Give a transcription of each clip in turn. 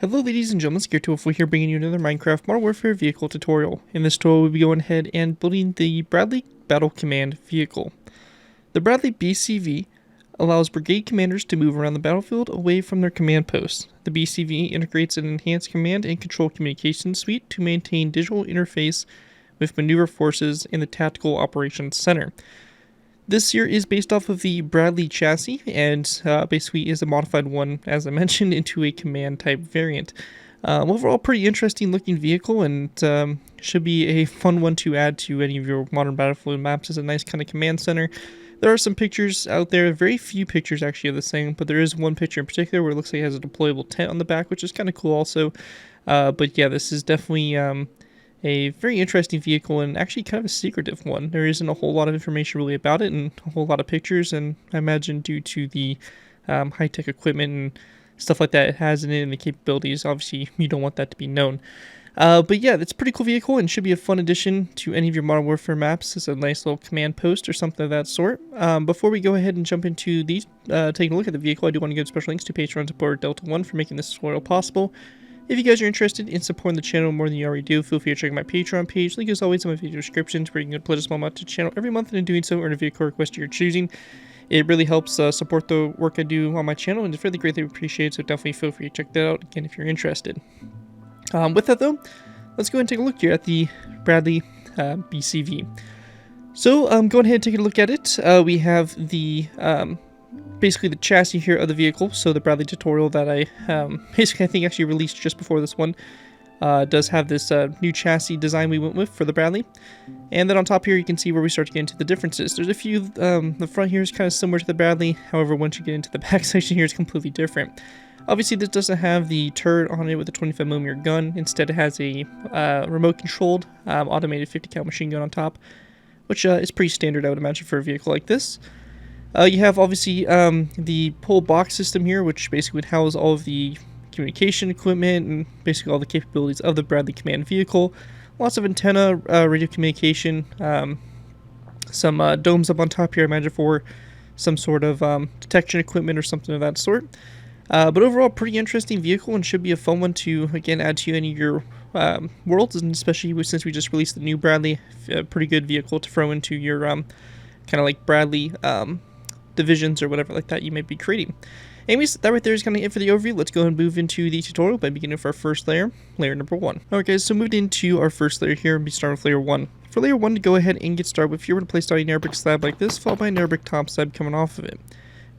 Hello ladies and gentlemen, ZPro here bringing you another Minecraft Modern Warfare vehicle tutorial. In this tutorial we'll be going ahead and building the Bradley Battle Command vehicle. The Bradley BCV allows brigade commanders to move around the battlefield away from their command posts. The BCV integrates an enhanced command and control communication suite to maintain digital interface with maneuver forces in the Tactical Operations Center. This here is based off of the Bradley chassis and basically is a modified one, as I mentioned, into a command type variant. Overall, pretty interesting looking vehicle and should be a fun one to add to any of your modern battlefield maps as a nice kind of command center. There are some pictures out there, very few pictures actually of the same, but there is one picture in particular where it looks like it has a deployable tent on the back, which is kind of cool also. But yeah, this is definitely a very interesting vehicle and actually kind of a secretive one. There isn't a whole lot of information really about it and a whole lot of pictures, and I imagine due to the high-tech equipment and stuff like that it has in it and the capabilities, obviously you don't want that to be known. But yeah, it's a pretty cool vehicle and should be a fun addition to any of your Modern Warfare maps. It's a nice little command post or something of that sort. Before we go ahead and jump into these, taking a look at the vehicle, I do want to give special thanks to Patreon supporter Delta 1 for making this tutorial possible. If you guys are interested in supporting the channel more than you already do, feel free to check out my Patreon page. Link is always in my video description, where you can pledge a small amount to the channel every month, and in doing so, earn a vehicle request of your choosing. It really helps support the work I do on my channel, and it's really greatly appreciated, so definitely feel free to check that out again if you're interested. With that though, let's go ahead and take a look here at the Bradley BCV. So go ahead and take a look at it. We have the basically the chassis here of the vehicle. So the Bradley tutorial that I basically I think actually released just before this one does have this new chassis design we went with for the Bradley. And then on top here you can see where we start to get into the differences. There's a few, the front here is kind of similar to the Bradley, however once you get into the back section here it's completely different. Obviously this doesn't have the turret on it with a 25mm gun, instead it has a remote controlled automated 50 cal machine gun on top, which is pretty standard I would imagine for a vehicle like this. You have obviously the pull box system here, which basically would house all of the communication equipment and basically all the capabilities of the Bradley command vehicle. Lots of antenna, radio communication, some domes up on top here, I imagine for some sort of detection equipment or something of that sort. But overall, pretty interesting vehicle and should be a fun one to, again, add to any of your worlds, and especially since we just released the new Bradley, a pretty good vehicle to throw into your kind of like Bradley divisions or whatever like that you may be creating. Anyways, that right there is kind of it for the overview. Let's go ahead and move into the tutorial by beginning with our first layer, layer number 1. Alright guys, so moved into our first layer here, and be starting with layer 1. For layer 1 to go ahead and get started with, if you were to place down an air brick slab like this, followed by an air brick top slab coming off of it.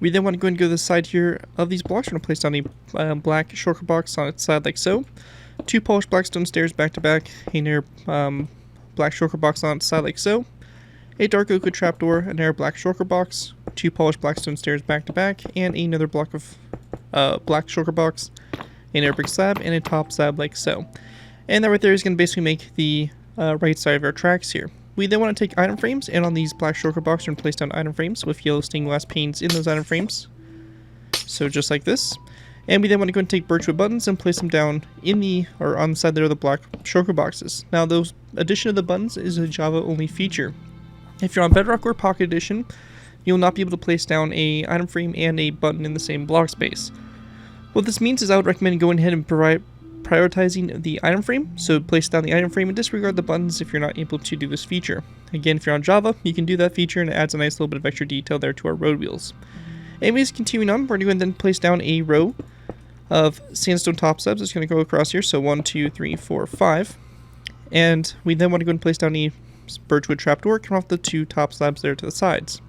We then want to go ahead and go to the side here of these blocks. We're going to place down a black shulker box on its side like so. 2 polished black stone stairs back to back, an air black shulker box on its side like so. A dark oak wood trapdoor, an air black shulker box, 2 polished black stone stairs back to back, and another block of black shulker box, an air brick slab, and a top slab like so. And that right there is going to basically make the right side of our tracks here. We then want to take item frames, and on these black shulker boxes, we're going to place down item frames with yellow stained glass panes in those item frames. So just like this. And we then want to go and take birchwood buttons and place them down in the, or on the side there of the black shulker boxes. Now those addition of the buttons is a Java only feature. If you're on Bedrock or Pocket Edition, you'll not be able to place down a item frame and a button in the same block space. What this means is I would recommend going ahead and prioritizing the item frame, so place down the item frame and disregard the buttons if you're not able to do this feature. Again, if you're on Java, you can do that feature and it adds a nice little bit of extra detail there to our road wheels. Anyways, continuing on, we're going to then place down a row of sandstone top slabs. It's going to go across here, so 1, 2, 3, 4, 5. And we then want to go and place down a birchwood trapdoor, come off the 2 top slabs there to the sides.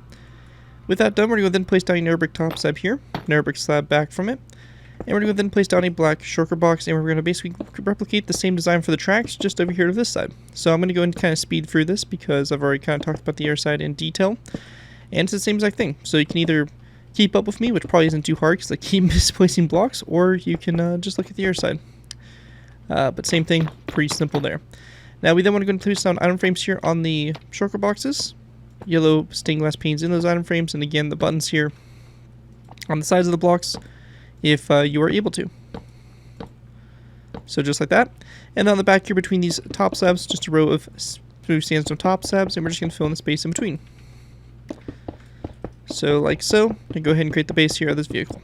With that done, we're going to then place down an air brick top slab here, an air brick slab back from it, and we're going to then place down a black shulker box, and we're going to basically replicate the same design for the tracks just over here to this side. So I'm going to go and kind of speed through this because I've already kind of talked about the air side in detail, and it's the same exact thing. So you can either keep up with me, which probably isn't too hard because I keep misplacing blocks, or you can just look at the air side. But same thing, pretty simple there. Now we then want to go and place down item frames here on the shulker boxes, yellow stained glass panes in those item frames, and again the buttons here on the sides of the blocks if you are able to. So just like that. And then on the back here between these top slabs, just a row of smooth sandstone top slabs, and we're just going to fill in the space in between. So like so, and go ahead and create the base here of this vehicle.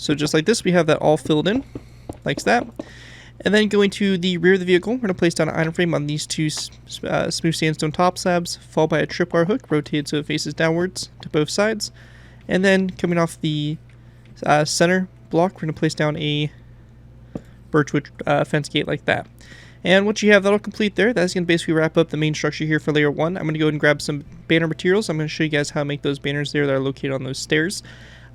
So just like this, we have that all filled in, like that. And then going to the rear of the vehicle, we're going to place down an item frame on these two smooth sandstone top slabs, followed by a tripwire hook, rotated so it faces downwards to both sides. And then coming off the center block, we're going to place down a birchwood fence gate like that. And once you have that all complete there, that's going to basically wrap up the main structure here for layer 1. I'm going to go ahead and grab some banner materials. I'm going to show you guys how to make those banners there that are located on those stairs.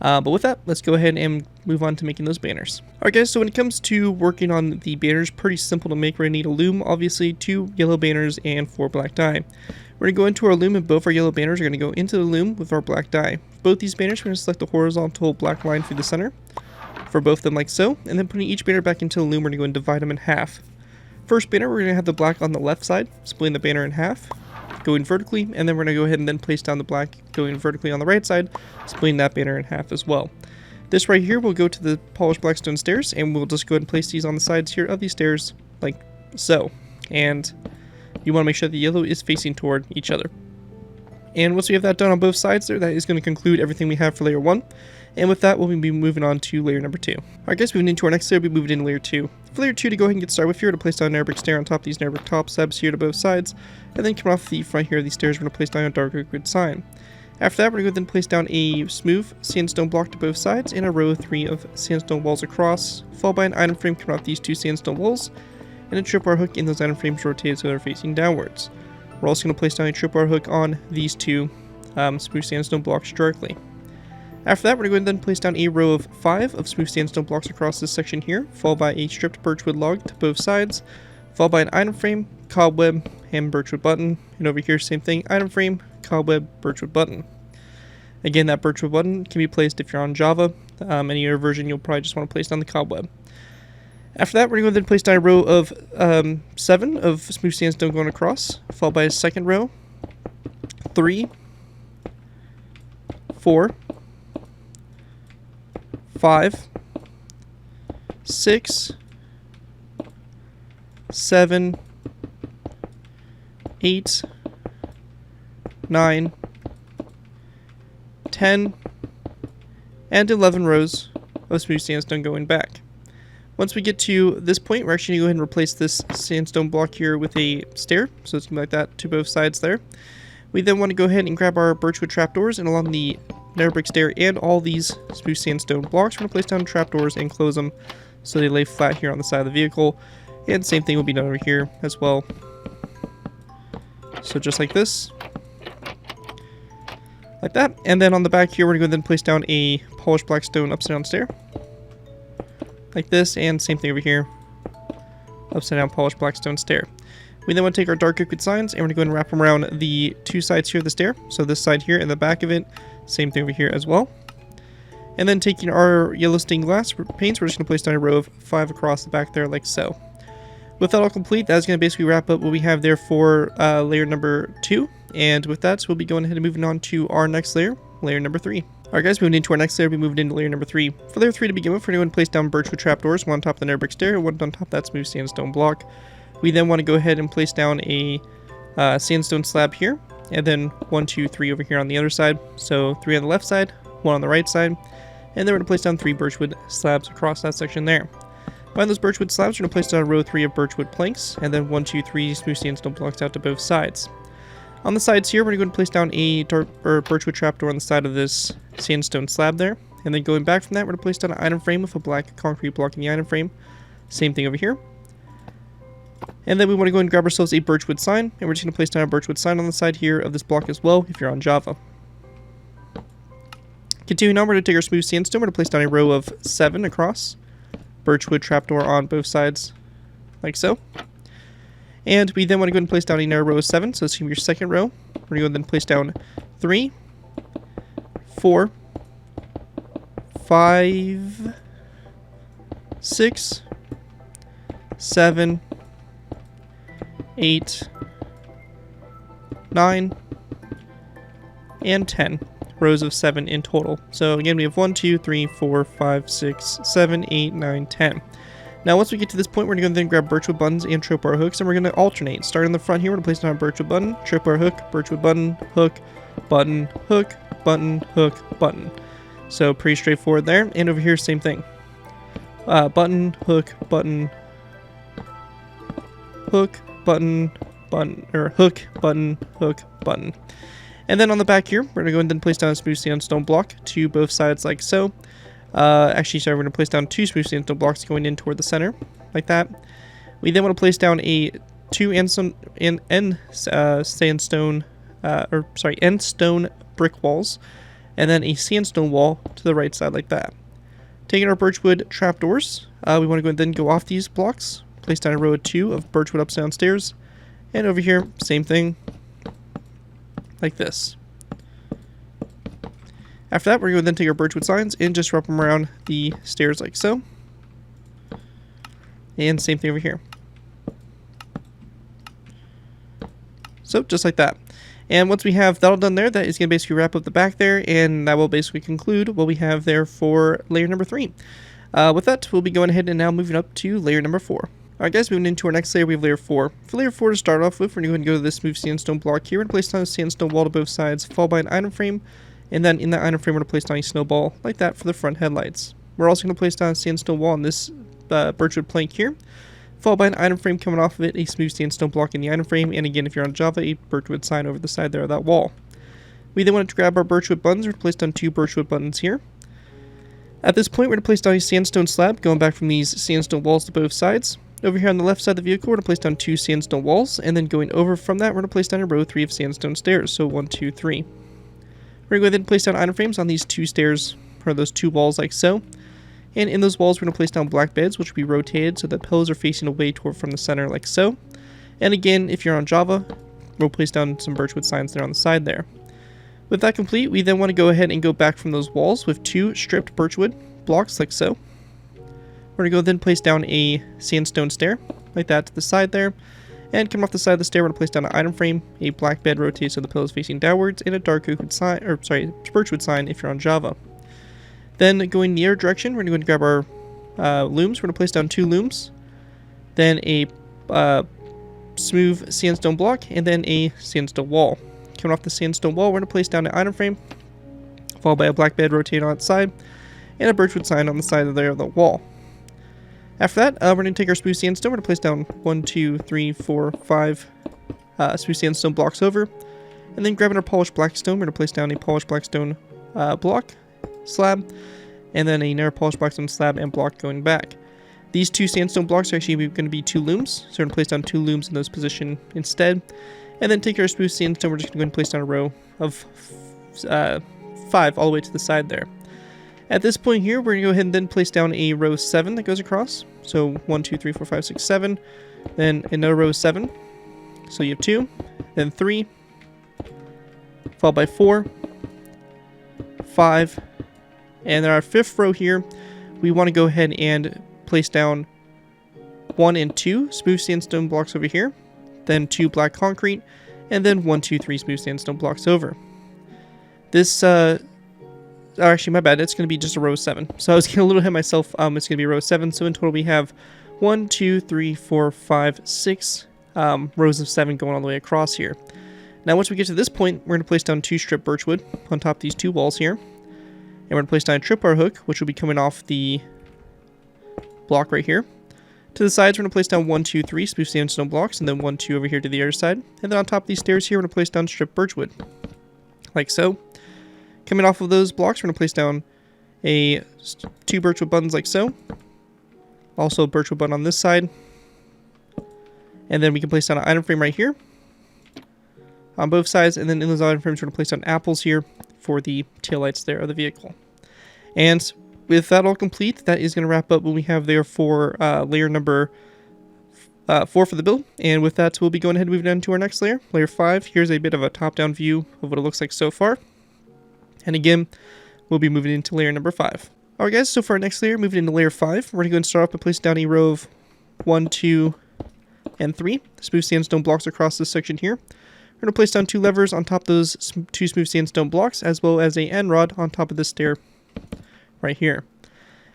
But with that, let's go ahead and move on to making those banners. Alright guys, so when it comes to working on the banners, pretty simple to make. We're going to need a loom, obviously, 2 yellow banners, and 4 black dye. We're going to go into our loom, and both our yellow banners are going to go into the loom with our black dye. Both these banners, we're going to select the horizontal black line through the center for both of them like so, and then putting each banner back into the loom, we're going to go and divide them in half. First banner, we're going to have the black on the left side, splitting the banner in half, going vertically, and then we're going to go ahead and then place down the black going vertically on the right side, splitting that banner in half as well. This right here will go to the polished black stone stairs, and we'll just go ahead and place these on the sides here of these stairs like so. And you want to make sure the yellow is facing toward each other. And once we have that done on both sides there, that is going to conclude everything we have for layer 1. And with that, we'll be moving on to layer number 2. Alright guys, moving into our next layer, we'll be moving into layer 2. For layer 2, to go ahead and get started with here, to place down a nether brick stair on top of these nether brick top slabs here to both sides. And then coming off the front here of these stairs, we're going to place down a dark oak wood sign. After that, we're going to then place down a smooth sandstone block to both sides and a row of 3 of sandstone walls across, followed by an item frame coming off these 2 sandstone walls, and a tripwire hook in those item frames rotated so they're facing downwards. We're also going to place down a tripwire hook on these 2 smooth sandstone blocks directly. After that, we're going to go ahead and then place down a row of 5 of smooth sandstone blocks across this section here, followed by a stripped birchwood log to both sides, followed by an item frame, cobweb, and birchwood button. And over here, same thing, item frame, cobweb, birchwood button. Again, that birchwood button can be placed if you're on Java. Any other version, you'll probably just want to place down the cobweb. After that, we're going to then place down a row of 7 of smooth sandstone going across, followed by a second row, 3, 4, 5, 6, 7, 8, 9, 10, and 11 rows of smooth sandstone going back. Once we get to this point, we're actually going to go ahead and replace this sandstone block here with a stair, so it's going to be like that to both sides there. We then want to go ahead and grab our birchwood trapdoors, and along the nether brick stair and all these smooth sandstone blocks, we're going to place down trapdoors and close them so they lay flat here on the side of the vehicle. And same thing will be done over here as well. So just like this. Like that. And then on the back here, we're going to go then place down a polished black stone upside down stair. Like this, and same thing over here. Upside down polished black stone stair. We then want to take our dark oak wood signs, and we're going to go and wrap them around the 2 sides here of the stair. So this side here and the back of it, same thing over here as well. And then taking our yellow stained glass paints, we're just going to place down a row of 5 across the back there like so. With that all complete, that's going to basically wrap up what we have there for layer number 2. And with that, we'll be going ahead and moving on to our next layer, layer number 3. Alright guys, moving into our next layer, we moved into layer number 3. For layer 3 to begin with, we're going to place down birchwood trapdoors, one on top of the nether brick stair, one on top of that smooth sandstone block. We then want to go ahead and place down a sandstone slab here, and then 1, 2, 3 over here on the other side. So 3 on the left side, 1 on the right side, and then we're going to place down 3 birchwood slabs across that section there. Behind those birchwood slabs, we're going to place down a row 3 of birchwood planks, and then 1, 2, 3 smooth sandstone blocks out to both sides. On the sides here, we're going to go and place down a birchwood trapdoor on the side of this sandstone slab there, and then going back from that, we're going to place down an item frame with a black concrete block in the item frame. Same thing over here. And then we want to go and grab ourselves a birchwood sign, and we're just going to place down a birchwood sign on the side here of this block as well, if you're on Java. Continuing on, we're going to take our smooth sandstone, we're going to place down a row of 7 across, birchwood trapdoor on both sides, like so. And we then want to go ahead and place down another row of 7, so this is going to be your second row. We're going to go and then place down 3, 4, 5, 6, 7, 8, 9, and 10 rows of 7 in total. So again, we have 1, 2, 3, 4, 5, 6, 7, 8, 9, 10. Now once we get to this point, we're going to go then grab birchwood buttons and tripwire hooks, and we're going to alternate. Starting in the front here, we're going to place down a birchwood button, tripwire hook, birchwood button, hook, button, hook, button, hook, button. So pretty straightforward there. And over here, same thing. Button, hook, button, hook, button, button, or hook, button, hook, button. And then on the back here, we're going to go ahead and place down a smooth sandstone block to both sides like so. Actually, sorry, we're going to place down 2 smooth sandstone blocks going in toward the center, like that. We then want to place down a 2 end stone brick walls, and then a sandstone wall to the right side like that. Taking our birchwood trapdoors, we want to go and then go off these blocks, place down a row of 2 of birchwood ups downstairs, and over here, same thing, like this. After that, we're going to then take our birchwood signs and just wrap them around the stairs like so. And same thing over here. So, just like that. And once we have that all done there, that is going to basically wrap up the back there, and that will basically conclude what we have there for layer number 3. With that, we'll be going ahead and now moving up to layer number 4. Alright guys, moving into our next layer, we have layer 4. For layer 4 to start off with, we're going to go to this smooth sandstone block here and place down a sandstone wall to both sides, followed by an item frame, and then in that item frame we're going to place down a snowball, like that for the front headlights. We're also going to place down a sandstone wall on this birchwood plank here, followed by an item frame coming off of it, a smooth sandstone block in the item frame, and again if you're on Java, a birchwood sign over the side there of that wall. We then want to grab our birchwood buttons. We're going to place down 2 birchwood buttons here. At this point, we're going to place down a sandstone slab, going back from these sandstone walls to both sides. Over here on the left side of the vehicle, we're going to place down 2 sandstone walls, and then going over from that, we're going to place down a row 3 of sandstone stairs, so 1, 2, 3. We're going to go ahead and place down item frames on these 2 stairs, or those 2 walls like so. And in those walls, we're going to place down black beds, which will be rotated so that pillows are facing away toward from the center like so. And again, if you're on Java, we'll place down some birchwood signs there on the side there. With that complete, we then want to go ahead and go back from those walls with 2 stripped birchwood blocks like so. We're going to go then place down a sandstone stair, like that to the side there. And coming off the side of the stair, we're going to place down an item frame, a black bed rotated so the pillow is facing downwards, and a dark oak sign, or sorry, birchwood sign if you're on Java. Then going the other direction, we're going to grab our looms. We're going to place down 2 looms, then a smooth sandstone block, and then a sandstone wall. Coming off the sandstone wall, we're going to place down an item frame, followed by a black bed rotated on its side, and a birchwood sign on the side of the wall. After that, we're going to take our smooth sandstone. We're going to place down 1, 2, 3, 4, 5 smooth sandstone blocks over. And then grabbing our polished blackstone, we're going to place down a polished blackstone block, slab, and then another polished blackstone slab and block going back. These 2 sandstone blocks are actually going to be 2 looms, so we're going to place down 2 looms in those position instead. And then take our smooth sandstone, we're just going to go and place down a row of 5 all the way to the side there. At this point here, we're going to go ahead and then place down a row 7 that goes across. So 1, 2, 3, 4, 5, 6, 7. Then another row 7. So you have 2. Then 3. Followed by 4. 5. And then our 5th row here, we want to go ahead and place down 1 and 2 smooth sandstone blocks over here. Then 2 black concrete. And then 1, 2, 3 smooth sandstone blocks over. This, actually, my bad. It's going to be just a row 7. So I was getting a little ahead of myself. It's going to be row 7. So in total, we have 1, 2, 3, 4, 5, 6 rows of 7 going all the way across here. Now, once we get to this point, we're going to place down 2 strip birchwood on top of these 2 walls here. And we're going to place down a tripwire hook, which will be coming off the block right here. To the sides, we're going to place down 1, 2, 3 smooth sandstone blocks, and then 1, 2 over here to the other side. And then on top of these stairs here, we're going to place down strip birchwood, like so. Coming off of those blocks, we're going to place down a 2 birchwood buttons like so. Also a birchwood button on this side. And then we can place down an item frame right here on both sides. And then in those item frames, we're going to place down apples here for the taillights there of the vehicle. And with that all complete, that is going to wrap up what we have there for layer number 4 for the build. And with that, we'll be going ahead and moving on to our next layer, layer 5. Here's a bit of a top-down view of what it looks like so far. And again, we'll be moving into layer number 5. Alright guys, so for our next layer, moving into layer 5, we're going to go and start off by placing down a row of 1, 2, and 3 smooth sandstone blocks across this section here. We're going to place down 2 levers on top of those 2 smooth sandstone blocks, as well as a end rod on top of this stair right here.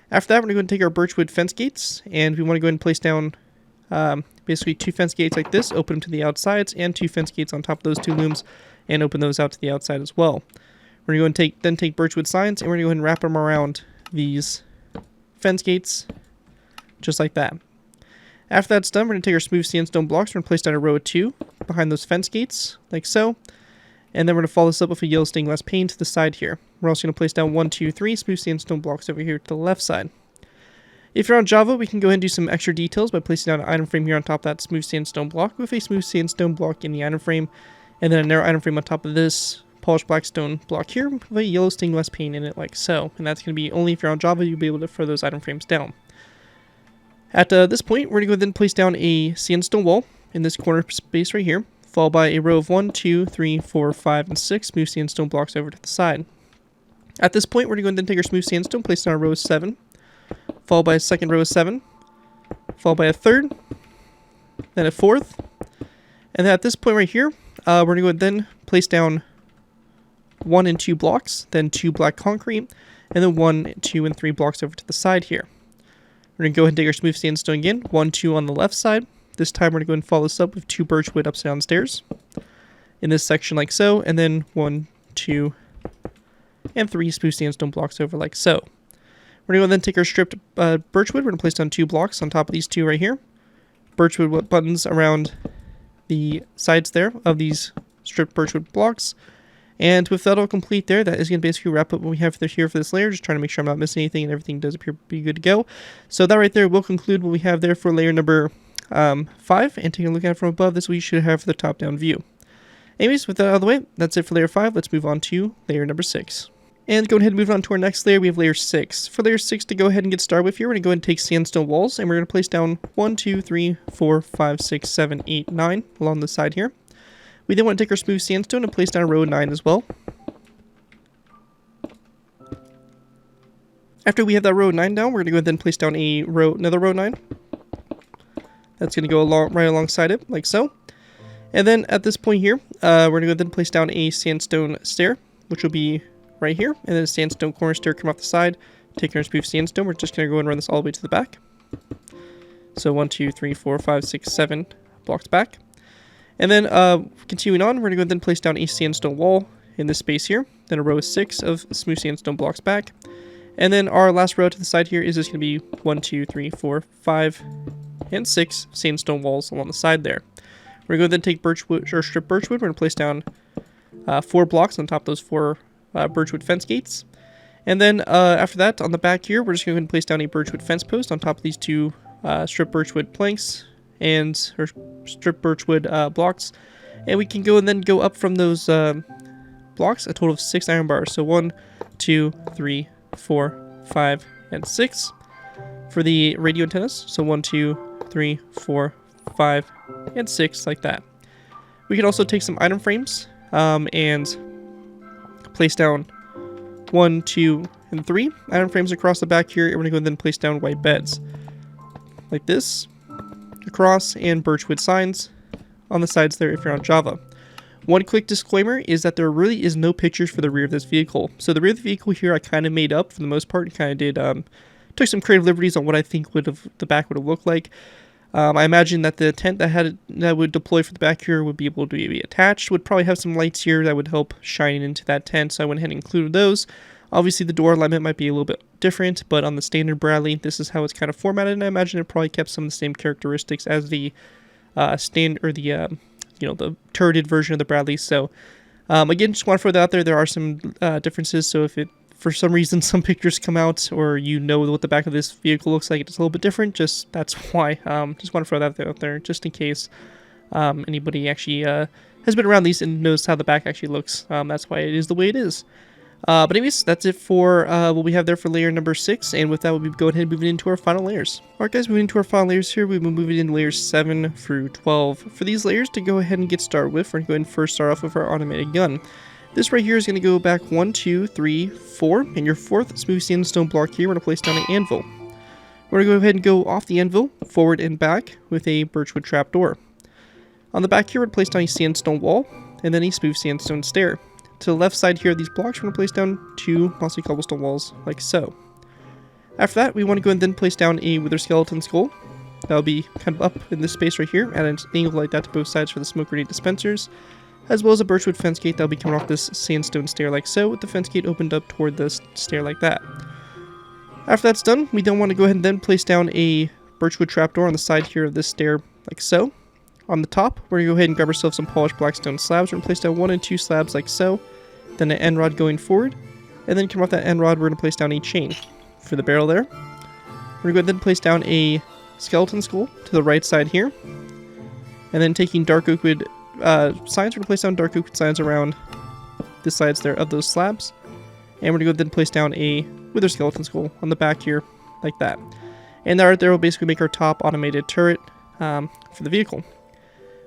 After that, we're going to go and take our birchwood fence gates, and we want to go ahead and place down basically 2 fence gates like this, open them to the outsides, and 2 fence gates on top of those 2 looms, and open those out to the outside as well. We're going to then take birchwood signs, and we're going to go ahead and wrap them around these fence gates, just like that. After that's done, we're going to take our smooth sandstone blocks. We're going to place down a row of 2 behind those fence gates, like so. And then we're going to follow this up with a yellow stained glass pane to the side here. We're also going to place down 1, 2, 3 smooth sandstone blocks over here to the left side. If you're on Java, we can go ahead and do some extra details by placing down an item frame here on top of that smooth sandstone block with a smooth sandstone block in the item frame, and then a narrow item frame on top of this polished black stone block here with a yellow stained glass pane in it, like so. And that's going to be only if you're on Java, you'll be able to throw those item frames down. At this point, we're going to go ahead and place down a sandstone wall in this corner space right here, followed by a row of 1, 2, 3, 4, 5, and 6 smooth sandstone blocks over to the side. At this point, we're going to go ahead and take our smooth sandstone, place down a row of 7, followed by a second row of 7, followed by a third, then a fourth, and then at this point right here, we're going to go ahead and then place down 1 and 2 blocks, then 2 black concrete, and then 1, 2, and 3 blocks over to the side here. We're going to go ahead and take our smooth sandstone again, 1, 2 on the left side. This time we're going to go ahead and follow this up with 2 birchwood upside down stairs in this section like so, and then 1, 2, and 3 smooth sandstone blocks over like so. We're going to then take our stripped birchwood. We're going to place down 2 blocks on top of these 2 right here. Birchwood buttons around the sides there of these stripped birchwood blocks. And with that all complete there, that is going to basically wrap up what we have here for this layer. Just trying to make sure I'm not missing anything and everything does appear to be good to go. So that right there will conclude what we have there for layer number 5. And taking a look at it from above, this is what you should have for the top-down view. Anyways, with that out of the way, that's it for layer 5. Let's move on to layer number 6. And go ahead and move on to our next layer, we have layer 6. For layer 6 to go ahead and get started with here, we're going to go ahead and take sandstone walls, and we're going to place down 1, 2, 3, 4, 5, 6, 7, 8, 9 along the side here. We then want to take our smooth sandstone and place down a row of 9 as well. After we have that row of 9 down, we're going to go ahead and place down another row of 9. That's going to go right alongside it, like so. And then at this point here, we're going to go ahead and place down a sandstone stair, which will be right here, and then a sandstone corner stair come off the side. Taking our smooth sandstone, we're just going to go and run this all the way to the back. So 1, 2, 3, 4, 5, 6, 7 blocks back. And then continuing on, we're going to go ahead and place down a sandstone wall in this space here. Then a row of 6 of smooth sandstone blocks back. And then our last row to the side here is just going to be 1, 2, 3, 4, 5, and 6 sandstone walls along the side there. We're going to then take birchwood or strip birchwood. We're going to place down 4 blocks on top of those 4 birchwood fence gates. And then after that, on the back here, we're just going to place down a birchwood fence post on top of these 2 strip birchwood planks or strip birchwood blocks. And we can go and then go up from those blocks a total of 6 iron bars. So 1, 2, 3, 4, 5, and 6 for the radio antennas. So 1, 2, 3, 4, 5, and 6 like that. We can also take some item frames and place down 1, 2, and 3 item frames across the back here. And we're going to go and then place down white beds like this across, and birchwood signs on the sides there if you're on Java. One quick disclaimer is that there really is no pictures for the rear of this vehicle. So the rear of the vehicle here I kind of made up for the most part, and kind of did took some creative liberties on what I think the back would have looked like. I imagine that the tent that would deploy for the back here would be able to be attached, would probably have some lights here that would help shine into that tent, so I went ahead and included those. Obviously the door alignment might be a little bit different, but on the standard Bradley, this is how it's kind of formatted, and I imagine it probably kept some of the same characteristics as the the turreted version of the Bradley. So again, just want to throw that out there. There are some differences, so if for some reason some pictures come out, or what the back of this vehicle looks like, it's a little bit different, that's why. Just want to throw that out there just in case anybody actually has been around these and knows how the back actually looks. That's why it is the way it is. But anyways, that's it for what we have there for layer number 6, and with that, we'll go ahead and move into our final layers. Alright guys, moving into our final layers here, we've been moving into layers 7 through 12. For these layers to go ahead and get started with, we're going to go ahead and first start off with our automated gun. This right here is going to go back 1, 2, 3, 4, and your 4th smooth sandstone block here, we're going to place down an anvil. We're going to go ahead and go off the anvil, forward and back, with a birchwood trapdoor. On the back here, we're going to place down a sandstone wall, and then a smooth sandstone stair. To the left side here of these blocks, we're going to place down 2 mossy cobblestone walls, like so. After that, we want to go and then place down a wither skeleton skull. That'll be kind of up in this space right here, at an angle like that to both sides for the smoke grenade dispensers. as well as a birchwood fence gate that'll be coming off this sandstone stair like so, with the fence gate opened up toward the stair like that. After that's done, we then want to go ahead and then place down a birchwood trapdoor on the side here of this stair like so. On the top, we're going to go ahead and grab ourselves some polished blackstone slabs. We're going to place down 1 and 2 slabs like so, then an end rod going forward, and then come off that end rod, we're going to place down a chain for the barrel there. We're going to go ahead and then place down a skeleton skull to the right side here, and then taking dark oak wood signs, we're going to place down dark oak wood signs around the sides there of those slabs, and we're going to go ahead and then place down a wither skeleton skull on the back here, like that. And that right there will basically make our top automated turret for the vehicle.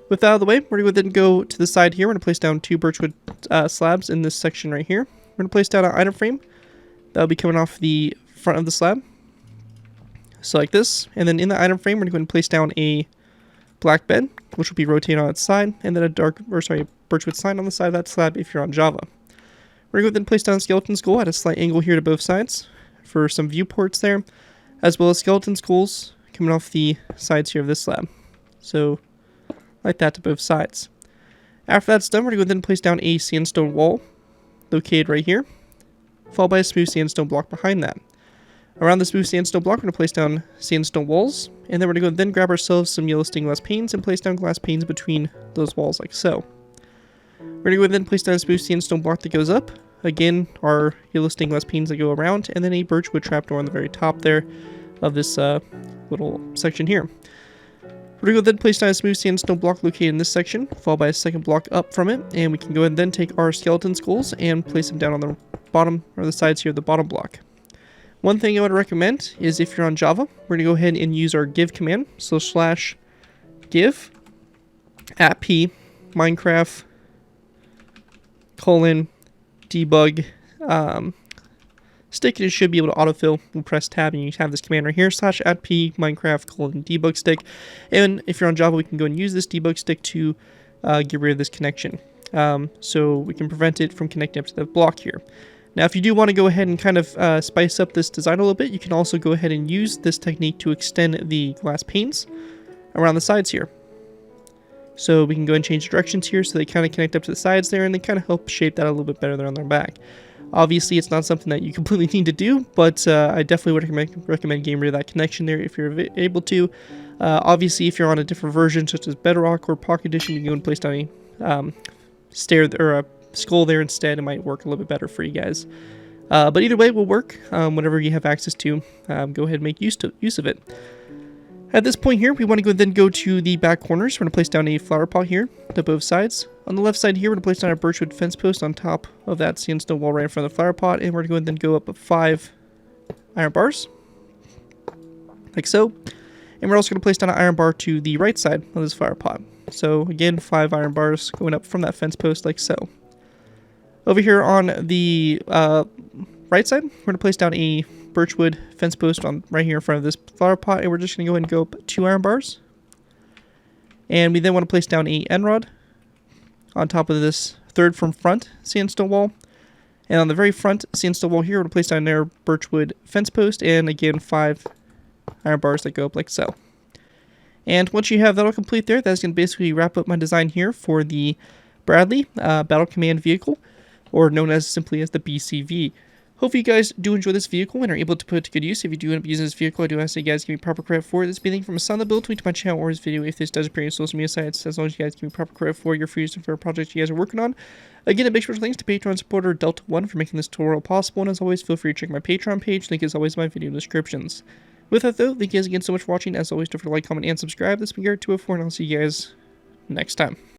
With that out of the way, we're going to then go to the side here. We're going to place down 2 birchwood slabs in this section right here. We're going to place down an item frame that will be coming off the front of the slab. So like this. And then in the item frame, we're going to go ahead and place down a black bed, which will be rotated on its side, and then a birchwood sign on the side of that slab if you're on Java. We're going to go ahead and place down a skeleton skull at a slight angle here to both sides for some viewports there, as well as skeleton skulls coming off the sides here of this slab. So like that to both sides. After that's done, we're going to go ahead and place down a sandstone wall located right here, followed by a smooth sandstone block behind that. Around the smooth sandstone block, we're going to place down sandstone walls, and then we're going to go then grab ourselves some yellow stained glass panes and place down glass panes between those walls like so. We're going to go and then place down a smooth sandstone block that goes up. Again, our yellow stained glass panes that go around, and then a birchwood trapdoor on the very top there of this little section here. We're going to go then place down a smooth sandstone block located in this section, followed by a second block up from it, and we can go ahead and then take our skeleton skulls and place them down on the bottom, or the sides here of the bottom block. One thing I would recommend is if you're on Java, we're going to go ahead and use our give command, so /give @p Minecraft :debug stick. It should be able to autofill. We'll press tab and you have this command right here, /@p Minecraft :debug stick. And if you're on Java, we can go and use this debug stick to get rid of this connection. So we can prevent it from connecting up to the block here. Now, if you do want to go ahead and kind of spice up this design a little bit, you can also go ahead and use this technique to extend the glass panes around the sides here. So we can go and change directions here so they kind of connect up to the sides there, and they kind of help shape that a little bit better there on their back. Obviously, it's not something that you completely need to do, but I definitely would recommend getting rid of that connection there if you're able to. Obviously, if you're on a different version, such as Bedrock or Pocket Edition, you can go and place down a stair or a skull there instead. It might work a little bit better for you guys. But either way, it will work. Whenever you have access to, go ahead and make use of it. At this point here, we want to then go to the back corners. We're going to place down a flower pot here to both sides. On the left side here, we're going to place down a birchwood fence post on top of that sandstone wall right in front of the flower pot, and we're going to then go up 5 iron bars, like so. And we're also going to place down an iron bar to the right side of this flower pot. So again, 5 iron bars going up from that fence post like so. Over here on the right side, we're going to place down a birchwood fence post on right here in front of this flower pot, and we're just going to go ahead and go up 2 iron bars. And we then want to place down a end rod on top of this third from front sandstone wall. And on the very front sandstone wall here, we're going to place down their birchwood fence post, and again 5 iron bars that go up like so. And once you have that all complete there, that's going to basically wrap up my design here for the Bradley Battle Command vehicle, or known as simply as the BCV. Hope you guys do enjoy this vehicle and are able to put it to good use. If you do end up using this vehicle, I do ask that you guys give me proper credit for it. This being from a son of the build, tweet to my channel or his video if this does appear in social media sites. As long as you guys give me proper credit for your free use for projects you guys are working on. Again, a big special thanks to Patreon supporter Delta1 for making this tutorial possible. And as always, feel free to check my Patreon page. Link is always in my video descriptions. With that though, thank you guys again so much for watching. As always, don't forget to like, comment, and subscribe. This has been Garrett204, and I'll see you guys next time.